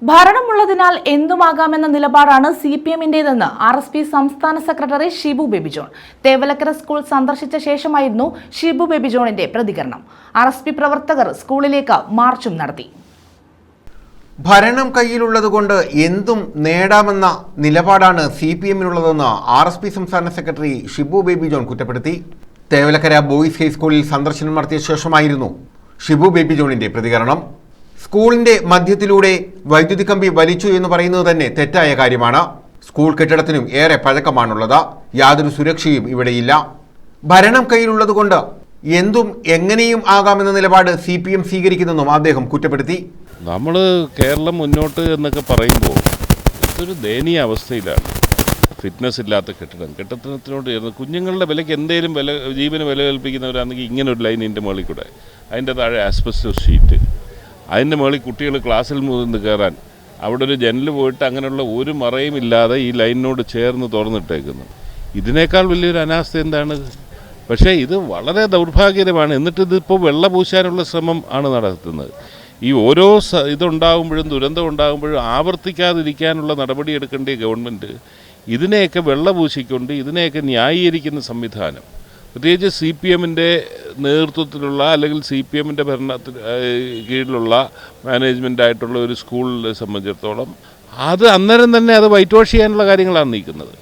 ഭരണമുള്ളതിനാൽ എന്തുമാകാമെന്ന നിലപാടാണ് CPM-ന്റേതെന്ന് RSP സംസ്ഥാന secretary Shibu baby John. Thevalakkara school സന്ദർശിച്ച ശേഷമായിരുന്നു ഷിബു ബേബി ജോണിന്റെ പ്രതികരണം. RSP പ്രവർത്തകർ സ്കൂളിലേക്ക് മാർച്ചും നടത്തി. ഭരണം കയ്യിലുള്ളതുകൊണ്ട് എന്തും നേടാമെന്ന നിലപാടാണ് CPM-നുള്ളതെന്ന് RSP സംസ്ഥാന സെക്രട്ടറി ഷിബു ബേബി ജോൺ കുറ്റപ്പെടുത്തി. തേവലക്കര ബോയ്സ് ഹൈസ്കൂളിൽ സന്ദർശനം നടത്തിയ ശേഷമായിരുന്നു ഷിബു ബേബി ജോണിന്റെ പ്രതികരണം. സ്കൂളിന്റെ മധ്യത്തിലൂടെ വൈദ്യുതി കമ്പി വലിച്ചു എന്ന് പറയുന്നത് തന്നെ തെറ്റായ കാര്യമാണ്. സ്കൂൾ കെട്ടിടത്തിനും ഏറെ പഴക്കമാണുള്ളത്. യാതൊരു സുരക്ഷയും ഇവിടെയില്ല. ഭരണം കയ്യിലുള്ളതുകൊണ്ട് എന്തും എങ്ങനെയും ആകാമെന്ന നിലപാട് CPM സ്വീകരിക്കുന്നെന്നും അദ്ദേഹം കുറ്റപ്പെടുത്തി. നമ്മൾ കേരളം മുന്നോട്ട് എന്നൊക്കെ പറയുമ്പോൾ ഇതൊരു ദയനീയ അവസ്ഥയിലാണ്. ഫിറ്റ്നസ് ഇല്ലാത്ത കെട്ടിടത്തിനോട് ചേർന്ന് കുഞ്ഞുങ്ങളുടെ വിലയ്ക്ക് എന്തെങ്കിലും ജീവന് വില കൽപ്പിക്കുന്നവരാണെങ്കിൽ ഇങ്ങനൊരു ലൈനിൻ്റെ മുകളിൽ കൂടെ, അതിൻ്റെ താഴെ ആസ്ബസ്റ്റോസ് ഷീറ്റ്, അതിൻ്റെ മുകളിൽ കുട്ടികൾ ക്ലാസ്സിൽ നിന്ന് കയറാൻ അവിടെ ഒരു ജനൽ പോയിട്ട് അങ്ങനെയുള്ള ഒരു മറയും ഇല്ലാതെ ഈ ലൈനിനോട് ചേർന്ന് തുറന്നിട്ടേക്കുന്നു. ഇതിനേക്കാൾ വലിയൊരു അനാസ്ഥ എന്താണ്? പക്ഷേ ഇത് വളരെ ദൗർഭാഗ്യകരമാണ്. എന്നിട്ടിതിപ്പോൾ വെള്ള പൂശാനുള്ള ശ്രമം ആണ് നടത്തുന്നത്. ഈ ഓരോ ഇതുണ്ടാകുമ്പോഴും ദുരന്തം ഉണ്ടാകുമ്പോഴും ആവർത്തിക്കാതിരിക്കാനുള്ള നടപടി എടുക്കേണ്ട ഗവൺമെൻറ് ഇതിനെയൊക്കെ വെള്ള പൂശിക്കൊണ്ട് ഇതിനെയൊക്കെ ന്യായീകരിക്കുന്ന സംവിധാനം, പ്രത്യേകിച്ച് CPM-ൻ്റെ നേതൃത്വത്തിലുള്ള അല്ലെങ്കിൽ CPM-ൻ്റെ ഭരണത്തിന് കീഴിലുള്ള മാനേജ്മെൻറ്റായിട്ടുള്ള ഒരു സ്കൂളിനെ സംബന്ധിച്ചിടത്തോളം അത് അന്നേരം തന്നെ അത് വൈറ്റ് വാഷ് ചെയ്യാനുള്ള കാര്യങ്ങളാണ് നീക്കുന്നത്.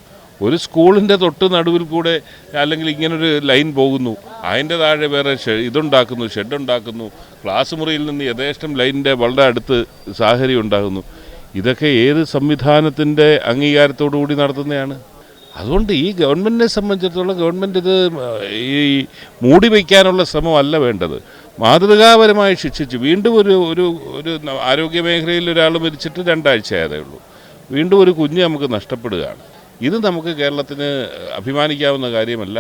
ഒരു സ്കൂളിൻ്റെ തൊട്ട് നടുവിൽ കൂടെ അല്ലെങ്കിൽ ഇങ്ങനൊരു ലൈൻ പോകുന്നു, അതിൻ്റെ താഴെ വേറെ ഇതുണ്ടാക്കുന്നു, ഷെഡുണ്ടാക്കുന്നു, ക്ലാസ് മുറിയിൽ നിന്ന് യഥേഷ്ടം ലൈനിൻ്റെ വളരെ അടുത്ത് സാഹചര്യം ഉണ്ടാകുന്നു. ഇതൊക്കെ ഏത് സംവിധാനത്തിൻ്റെ അംഗീകാരത്തോടു കൂടി നടത്തുന്നതാണ്? അതുകൊണ്ട് ഈ ഗവൺമെൻറ്റിനെ സംബന്ധിച്ചിടത്തോളം ഗവൺമെൻറ് ഇത് ഈ മൂടി വയ്ക്കാനുള്ള ശ്രമമല്ല വേണ്ടത്. മാതൃകാപരമായി ശിക്ഷിച്ച് വീണ്ടും ഒരു ആരോഗ്യ മേഖലയിൽ ഒരാൾ മരിച്ചിട്ട് 2 ആഴ്ചയായതേ ഉള്ളൂ. വീണ്ടും ഒരു കുഞ്ഞ് നമുക്ക് നഷ്ടപ്പെടുകയാണ്. ഇത് നമുക്ക് കേരളത്തിന് അഭിമാനിക്കാവുന്ന കാര്യമല്ല.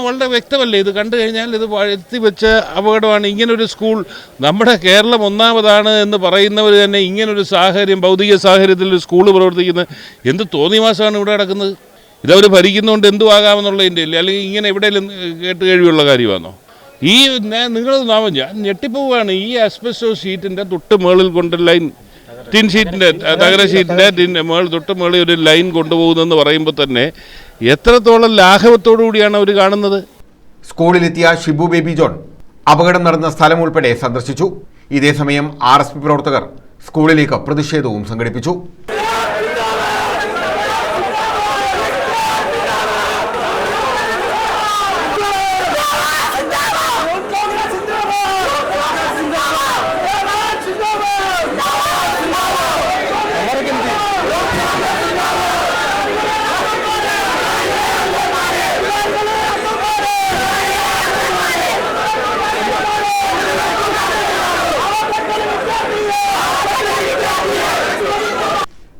വളരെ വ്യക്തമല്ലേ? ഇത് കണ്ടു കഴിഞ്ഞാൽ ഇത് വരുത്തി വെച്ച അപകടമാണ്. ഇങ്ങനൊരു സ്കൂൾ നമ്മുടെ കേരളം ഒന്നാമതാണ് എന്ന് പറയുന്നവർ തന്നെ ഇങ്ങനൊരു സാഹചര്യം, ഭൗതിക സാഹചര്യത്തിൽ ഒരു സ്കൂൾ പ്രവർത്തിക്കുന്നത് എന്ത് തോന്നിവാസമാണ് ഇവിടെ നടക്കുന്നത്? ഇതവർ ഭരിക്കുന്നതുകൊണ്ട് എന്തുവാകാമെന്നുള്ളതിൻ്റെ ഇല്ല, അല്ലെങ്കിൽ ഇങ്ങനെ എവിടെയെങ്കിലും കേട്ട് കഴിവുള്ള കാര്യമാണോ? ഈ നിങ്ങൾ ഞാൻ ഞെട്ടിപ്പോവുകയാണ്. ഈ ആസ്ബസ്റ്റോസ് ഷീറ്റിൻ്റെ തൊട്ട് മുകളിൽ കൊണ്ട് ലൈൻ, ടിൻ ഷീറ്റിൻ്റെ തകര ഷീറ്റിൻ്റെ തൊട്ട് മുകളിൽ ഒരു ലൈൻ കൊണ്ടുപോകുന്നെന്ന് പറയുമ്പോൾ തന്നെ എത്രത്തോളം ലാഘവത്തോടു കൂടിയാണ് അവർ കാണുന്നത്. സ്കൂളിലെത്തിയ ഷിബു ബേബി ജോൺ അപകടം നടന്ന സ്ഥലം ഉൾപ്പെടെ സന്ദർശിച്ചു. ഇതേസമയം RSP പ്രവർത്തകർ സ്കൂളിലേക്ക് പ്രതിഷേധവും സംഘടിപ്പിച്ചു.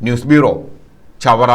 News bureau, Chavara.